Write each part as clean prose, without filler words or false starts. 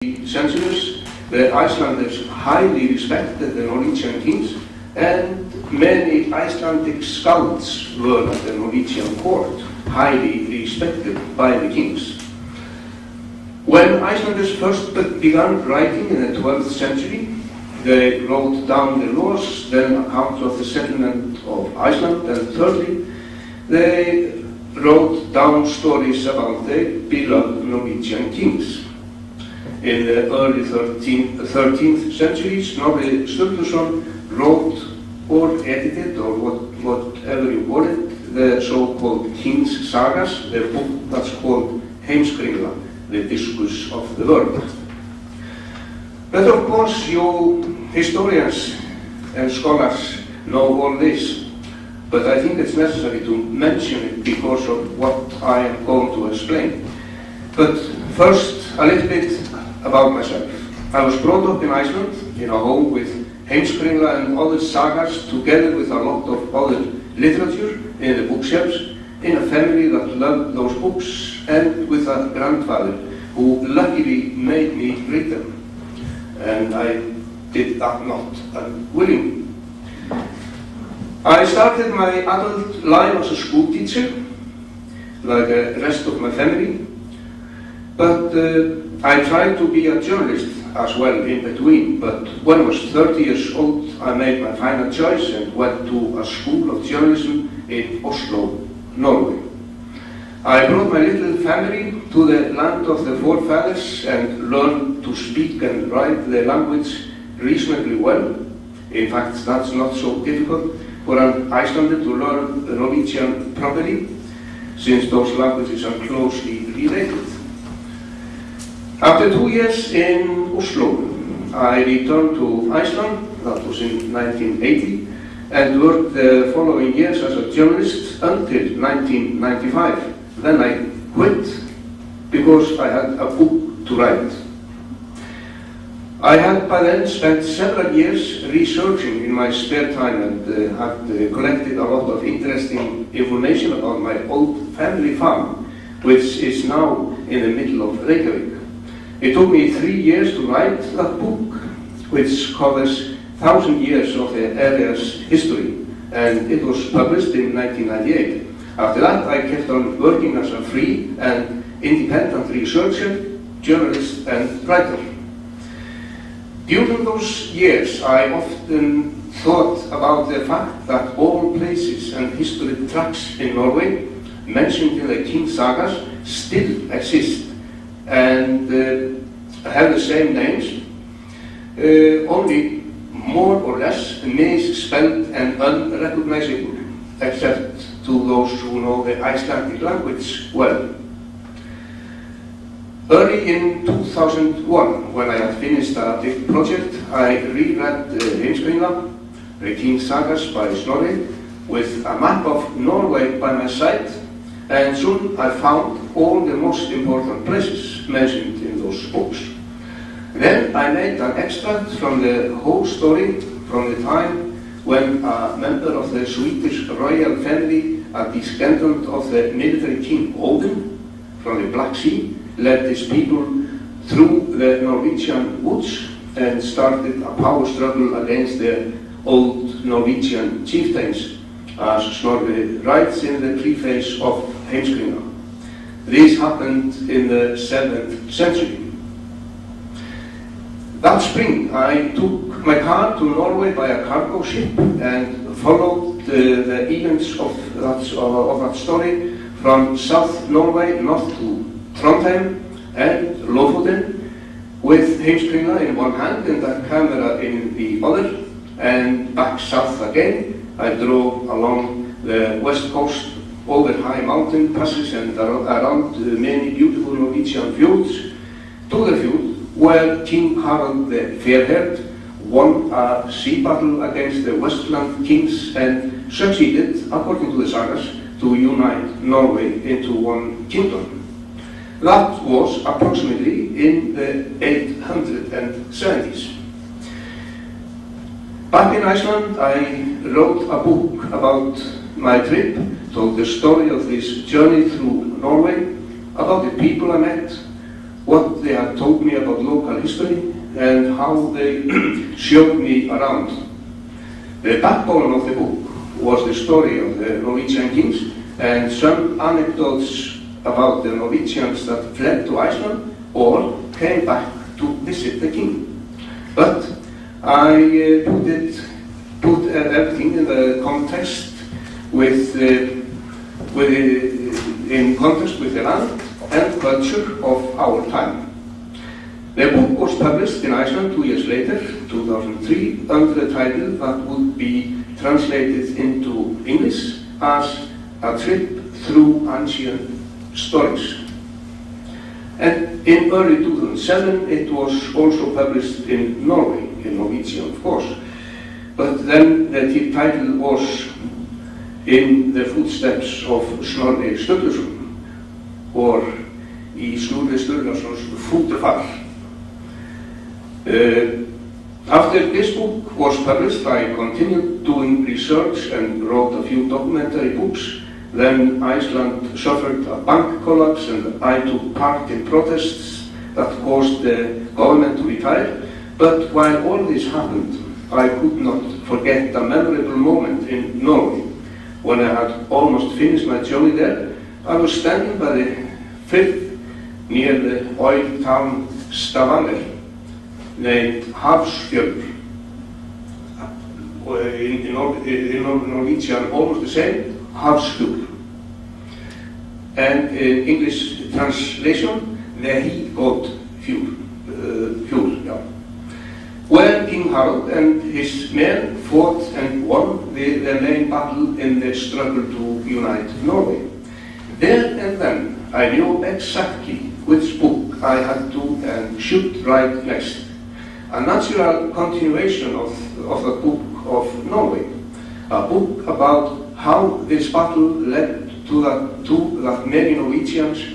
centuries, the Icelanders highly respected the Norwegian kings, and many Icelandic scouts were at the Norwegian court, highly respected by the kings. When Icelanders first began writing in the 12th century, they wrote down the laws, then accounts of the settlement of Iceland, and thirdly, they wrote down stories about the beloved Norwegian kings. In the early 13th century, Snorri Sturluson wrote or edited, or whatever you call it, the so-called King's Sagas, the book that's called Heimskringla, the discourse of the world. But of course, you historians and scholars know all this, but I think it's necessary to mention it because of what I am going to explain. But first, a little bit about myself. I was brought up in Iceland, in a home with Heimskringla and other sagas, together with a lot of other literature in the bookshelves, in a family that loved those books, and with a grandfather who luckily made me read them. And I did that not unwillingly. I started my adult life as a school teacher, like the rest of my family, but I tried to be a journalist as well in between. But when I was 30 years old, I made my final choice and went to a school of journalism in Oslo, Norway. I brought my little family to the land of the forefathers and learned to speak and write the language reasonably well. In fact, that's not so difficult for an Icelander to learn the Norwegian properly, since those languages are closely related. After 2 years in Oslo, I returned to Iceland, that was in 1980, and worked the following years as a journalist until 1995. Then I quit because I had a book to write. I had by then spent several years researching in my spare time and had collected a lot of interesting information about my old family farm, which is now in the middle of Reykjavik. It took me 3 years to write that book, which covers 1,000 years of the area's history, and it was published in 1998. After that, I kept on working as a free and independent researcher, journalist, and writer. During those years, I often thought about the fact that all places and history tracks in Norway mentioned in the King Sagas still exist and have the same names, only more or less misspelled and unrecognizable, except to those who know the Icelandic language well. Early in 2001, when I had finished a big project, I reread Heimskringla, the King Sagas by Snorri, with a map of Norway by my side, and soon I found all the most important places mentioned in those books. Then I made an extract from the whole story from the time when a member of the Swedish royal family, a descendant of the military king Odin from the Black Sea, led his people through the Norwegian woods and started a power struggle against the old Norwegian chieftains, as Snorri writes in the preface of Heimskringla. This happened in the 7th century. That spring, I took my car to Norway by a cargo ship and followed the events of that story from South Norway north to Trondheim and Lofoten, with Heimskringla in one hand and a camera in the other, and back south again. I drove along the west coast over high mountain passes and around many beautiful Norwegian fjords to the fjord where King Harald the Fair-haired won a sea battle against the Westland kings and succeeded, according to the sagas, to unite Norway into one kingdom. That was approximately in the 870s. Back in Iceland, I wrote a book about my trip, told the story of this journey through Norway, about the people I met, what they had told me about local history and how they showed me around. The backbone of the book was the story of the Norwegian kings and some anecdotes about the Norwegians that fled to Iceland or came back to visit the king. But I put everything in the context in context with the land and culture of our time. The book was published in Iceland 2 years later, 2003, under the title that would be translated into English as A Trip Through Ancient Stories. And in early 2007 it was also published in Norway, in Norwegian of course. But then the title was In the Footsteps of Snorri Sturluson, or Í Snorri Sturluson's Fótafar. After this book was published, I continued doing research and wrote a few documentary books. Then Iceland suffered a bank collapse and I took part in protests that caused the government to retire. But while all this happened, I could not forget a memorable moment in Norway. When I had almost finished my journey there, I was standing by the firth near the oil town Stavanger, named Hafrsfjörður. In Norwegian, almost the same, Hafrsfjörður. And in English translation, the he-goat fjord, yeah. Where King Harald and his men fought and won their main battle in the struggle to unite Norway. There and then, I knew exactly which book I had to and should write next. A natural continuation of the book of Norway. A book about how this battle led to that many Norwegians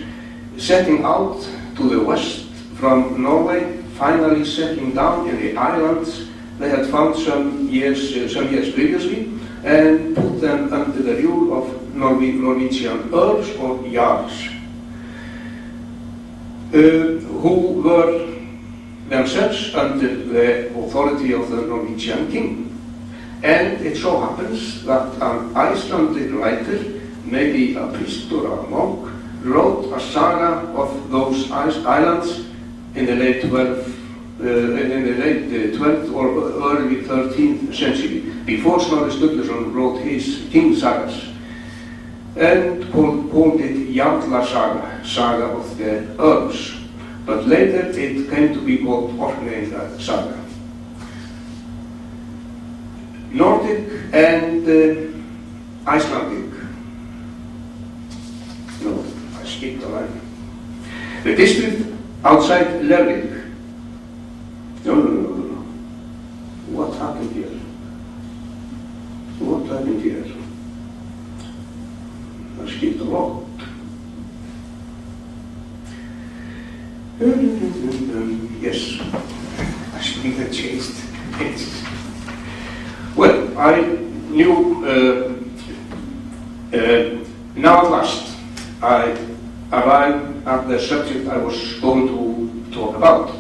setting out to the west from Norway, finally settling down in the islands they had found some years previously, and put them under the rule of Norwegian Earls or Jarls, who were themselves under the authority of the Norwegian king. And it so happens that an Icelandic writer, maybe a priest or a monk, wrote a saga of those islands in the late 12th or early 13th century, before Snorri Sturluson wrote his king sagas, and called it Jarla Saga, Saga of the Earls. But later it came to be called Orkney Saga. Nordic and Icelandic. No, I skipped a line. The district outside Lervik. No. What happened here? What happened here? I skipped a lot. Yes, I think I changed it. Well, I knew now at last I arrived at the subject I was going to talk about.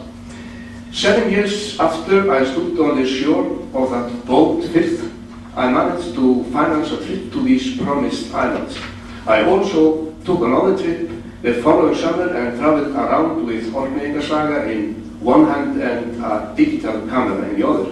7 years after I stood on the shore of that boat firth, I managed to finance a trip to these promised islands. I also took another trip the following summer and traveled around with Orkney Saga in one hand and a digital camera in the other.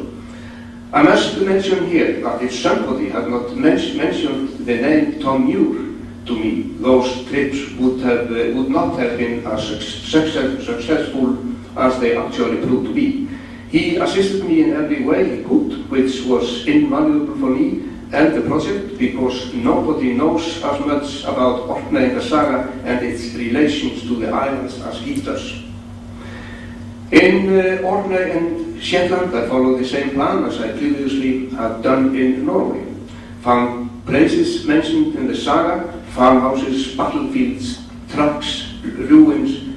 I must mention here that if somebody had not mentioned the name Tom Muir to me, those trips would not have been as successful as they actually proved to be. He assisted me in every way he could, which was invaluable for me and the project, because nobody knows as much about Orkney Saga and its relations to the islands as he does. In Orkney and Shetland, I followed the same plan as I previously had done in Norway. Found places mentioned in the saga, farmhouses, battlefields, trucks, ruins,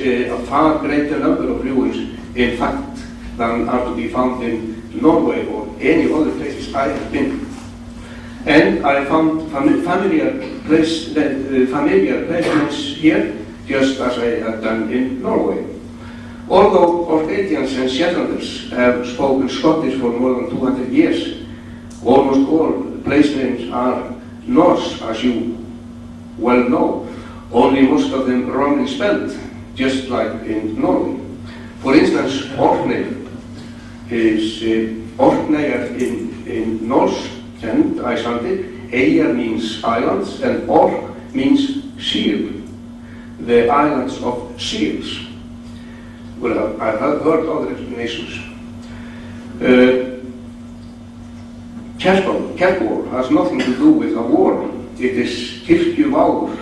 a far greater number of ruins, in fact, than are to be found in Norway or any other places I have been. And I found familiar placements here, just as I had done in Norway. Although Orkneyans and Shetlanders have spoken Scottish for more than 200 years, almost all place names are Norse, as you well know, only most of them wrongly spelled, just like in Norway. For instance, Orkney is Orkneyjar in Norse and Icelandic. Eyjar means islands, and Ork means seal, the islands of seals. Well, I've heard other explanations. Kerkvor has nothing to do with a war. It is kirkjuvágur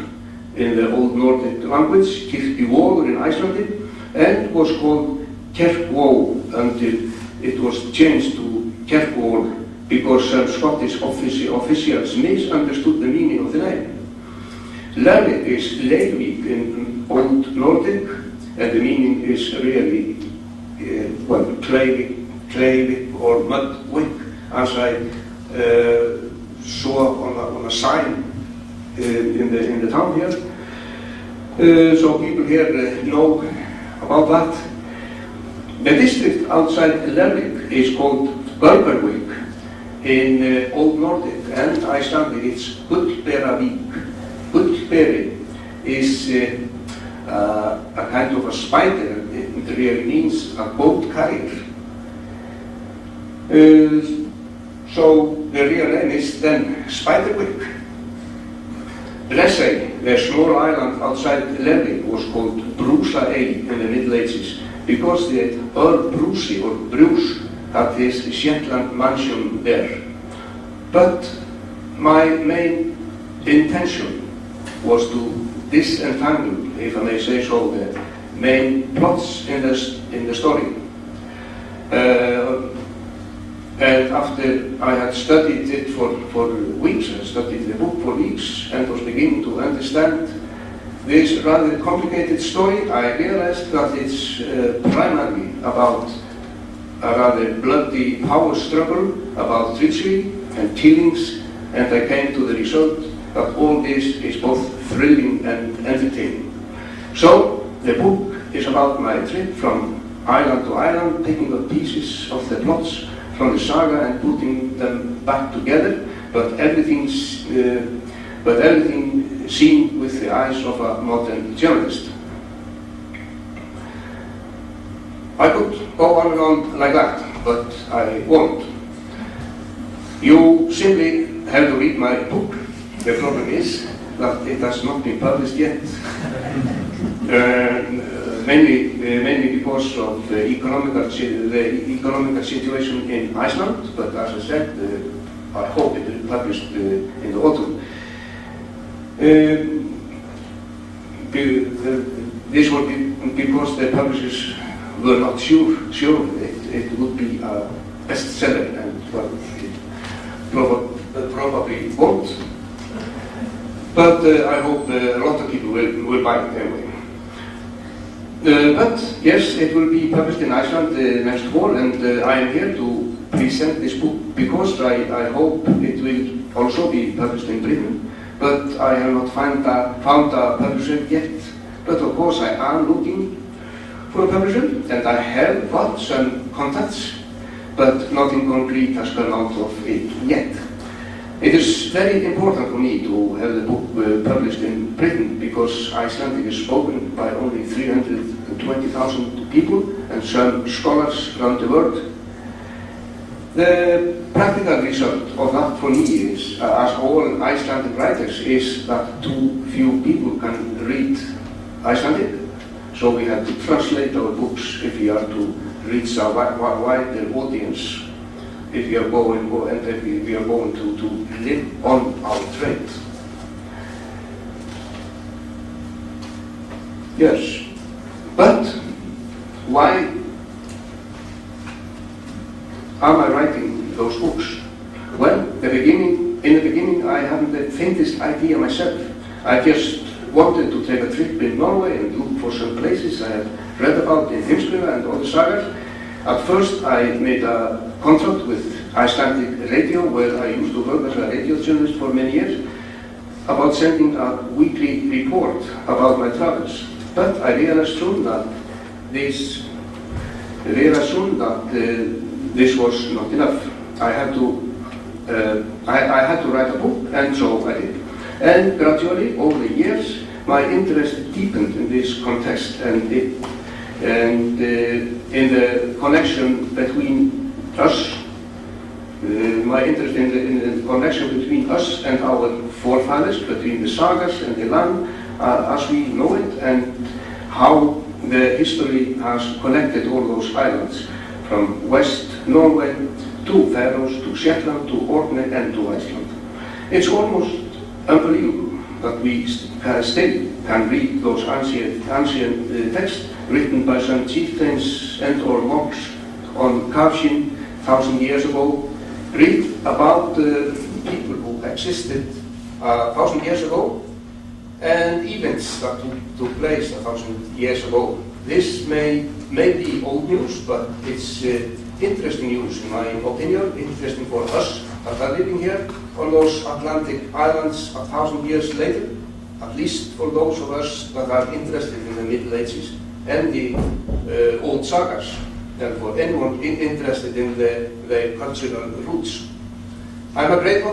in the Old Nordic language, kirkjuvogur in Icelandic, and was called Kerkvó until it was changed to Kerkvor because some Scottish officials misunderstood the meaning of the name. Lervik is Leirvík in Old Nordic, and the meaning is really, Kleivik or mudwick, as I saw on a sign in the town here. So people here know about that. The district outside Lervik is called Gullbergvik in Old Nordic, and Icelandic it's Gullberavik. Gullberi is a kind of a spider. It really means a boat carrier. So the real name is then Spiderwick. Bressay, the small island outside Lervik, was called Brúsaey in the Middle Ages because the Earl Brúsi or Bruce had his Shetland mansion there. But my main intention was to disentangle, if I may say so, the main plots in the story. And after I had studied it for weeks, I studied the book for weeks and was beginning to understand this rather complicated story, I realized that it's primarily about a rather bloody power struggle, about treachery and killings, and I came to the result that all this is both thrilling and entertaining. So the book is about my trip from island to island, picking up pieces of the plots from the saga and putting them back together, but everything seen with the eyes of a modern journalist. I could go on and on like that, but I won't. You simply have to read my book. The problem is that it has not been published yet. Mainly because of the economical situation in Iceland, but as I said, I hope it will be published in the autumn. This would be because the publishers were not sure it would be a bestseller, and well, it probably won't. But I hope a lot of people will buy it anyway. But yes, it will be published in Iceland next fall, and I am here to present this book because I hope it will also be published in Britain. But I have not found a publisher yet. But of course I am looking for a publisher, and I have got some contacts, but nothing concrete has come out of it yet. It is very important for me to have the book published in Britain because Icelandic is spoken by only 320,000 people and some scholars around the world. The practical result of that for me is, as all Icelandic writers, is that too few people can read Icelandic. So we have to translate our books if we are to reach a wider audience. If we are going to live on our trade. Yes, but why am I writing those books? Well, in the beginning I haven't the faintest idea myself. I just wanted to take a trip in Norway and look for some places I had read about in Heimskringla and all the sagas. At first I made a contract with Icelandic radio, where I used to work as a radio journalist for many years, about sending a weekly report about my travels. But I realized soon that this was not enough. I had to write a book, and so I did. And gradually, over the years, my interest deepened in this context, and in the connection between us. My interest in the connection between us and our forefathers, between the sagas and the land as we know it, and how the history has connected all those islands, from West Norway to Faroes, to Shetland, to Orkney, and to Iceland. It's almost unbelievable that we still can read those ancient texts written by some chieftains and or monks on Kavshin 1,000 years ago, read about the people who existed 1,000 years ago and events that took place 1,000 years ago. This may be old news, but it's interesting news in my opinion, interesting for us that are living here on those Atlantic islands 1,000 years later, at least for those of us that are interested in the Middle Ages and the old sagas, and for anyone interested in the cultural roots. I'm a great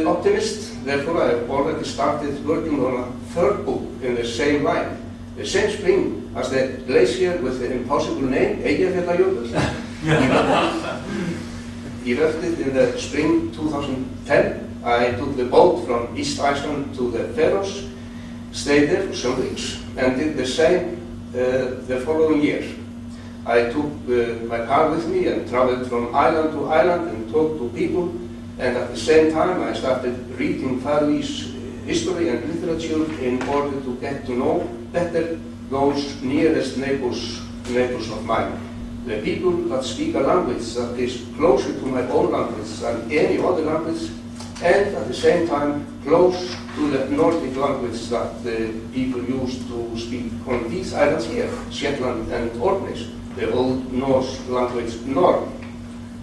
optimist, therefore I have already started working on a third book in the same line, the same spring as the glacier with the impossible name, Eyjafjallajökull. Erupted in the spring 2010. I took the boat from East Iceland to the Faroes, stayed there for some weeks, and did the same the following year. I took my car with me and traveled from island to island and talked to people, and at the same time I started reading Faroese history and literature in order to get to know better those nearest neighbors of mine. The people that speak a language that is closer to my own language than any other language, and at the same time close to the Nordic language that the people used to speak on these islands here, Shetland and Orkney, the Old Norse language Norn.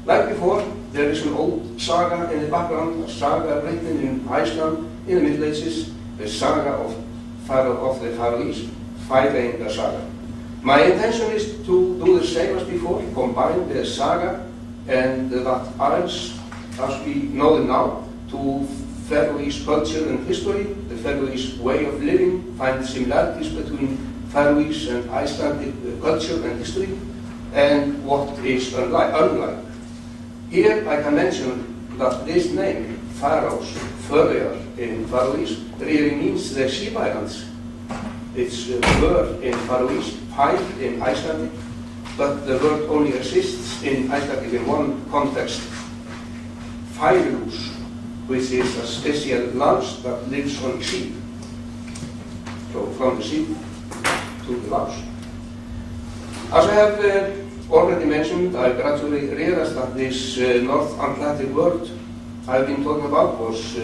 Like before, there is an old saga in the background, a saga written in Iceland in the Middle Ages, the saga of the Faroese, Færeyinga saga. My intention is to do the same as before, combine the saga and that Isles, as we know them now, to Faroese culture and history, the Faroese way of living, find similarities between Faroese and Icelandic culture and history, and what is unlike. Here I can mention that this name, Faroes, Føroyar in Faroese, really means the Sea Islands. It's word in Faroese, fær in Icelandic, but the word only exists in Icelandic in one context, færus, which is a special louse that lives on sea. So from the sea to the louse. As I have already mentioned, I gradually realized that this North Atlantic word I've been talking about was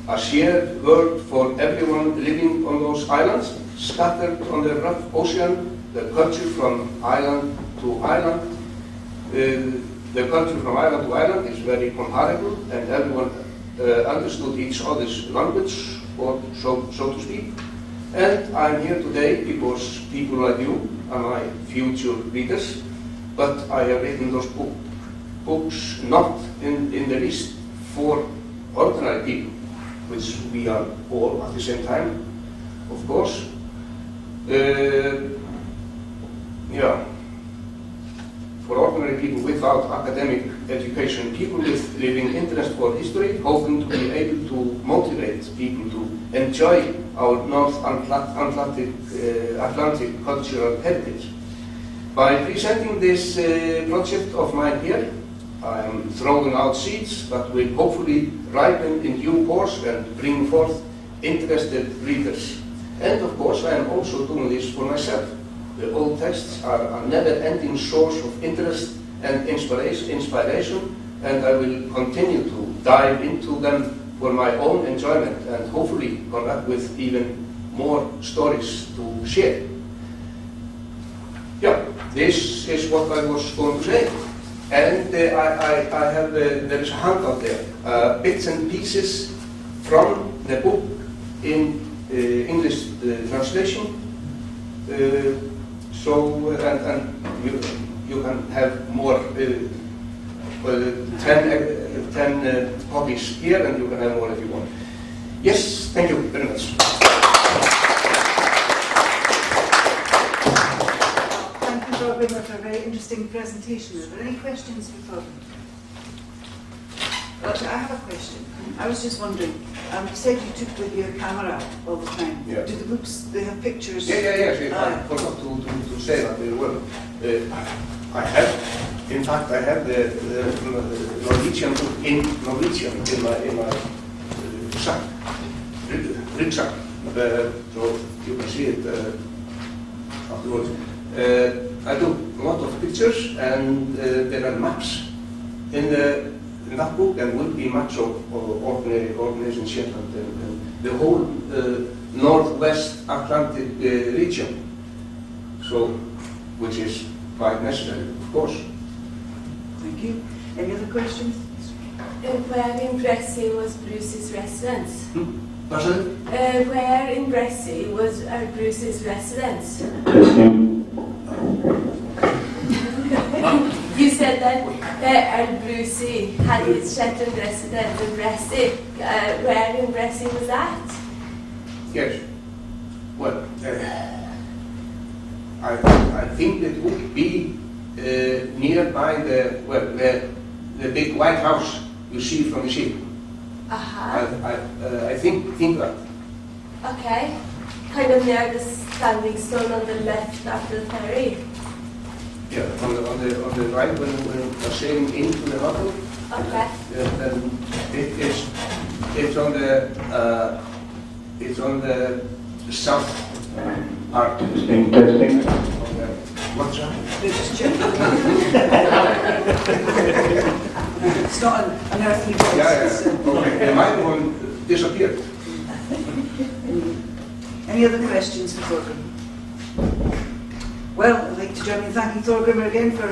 a shared word for everyone living on those islands, scattered on the rough ocean, the culture from island to island. The culture from island to island is very comparable, and everyone understood each other's language, or so to speak. And I'm here today because people like you are my future readers, but I have written those books not in the least for ordinary people, which we are all at the same time, of course. For ordinary people without academic education, people with living interest for history, hoping to be able to motivate people to enjoy our North Atlantic cultural heritage. By presenting this project of mine here, I am throwing out seeds that will hopefully ripen in due course and bring forth interested readers. And of course, I am also doing this for myself. The old texts are a never-ending source of interest and inspiration, and I will continue to dive into them for my own enjoyment and hopefully come up with even more stories to share. Yeah, this is what I was going to say. And I have, there is a handout there, bits and pieces from the book in English translation. And you can have more 10 copies here, and you can have more if you want. Yes, thank you very much. Thank you, Thorgrimur, for a very interesting presentation. Are there any questions for Thorgrimur? Well, I have a question. I was just wondering, you said you took with your camera all the time. Yeah. Do the books, they have pictures? Yes. I forgot to say that very well. I have the Norwegian book in Norwegian in my rucksack. So you can see it afterwards. I took a lot of pictures, and there are maps in that book, and will be maps of Orkney and Shetland and the whole northwest Atlantic region. So, which is quite necessary, of course. Thank you. Any other questions? Where in Bressay was Bruce's residence? Pardon? Where in Bressay was Bruce's residence? You said that Earl Brucey had his Shetland residence in Bressay. Where in Bressay was that? Yes. Well, I think it would be nearby the big White House you see from the ship. I think that. Okay. Kind of near the standing stone on the left after the ferry. Yeah, on the right when we're sailing into the harbor. Okay. And it's on the south part. Testing. What's that? They're just checking. It's not an earthly voice. Yeah. Okay. My one disappeared. Any other questions for Thorgrimur? Well, I'd like to join in thanking Thorgrimur again for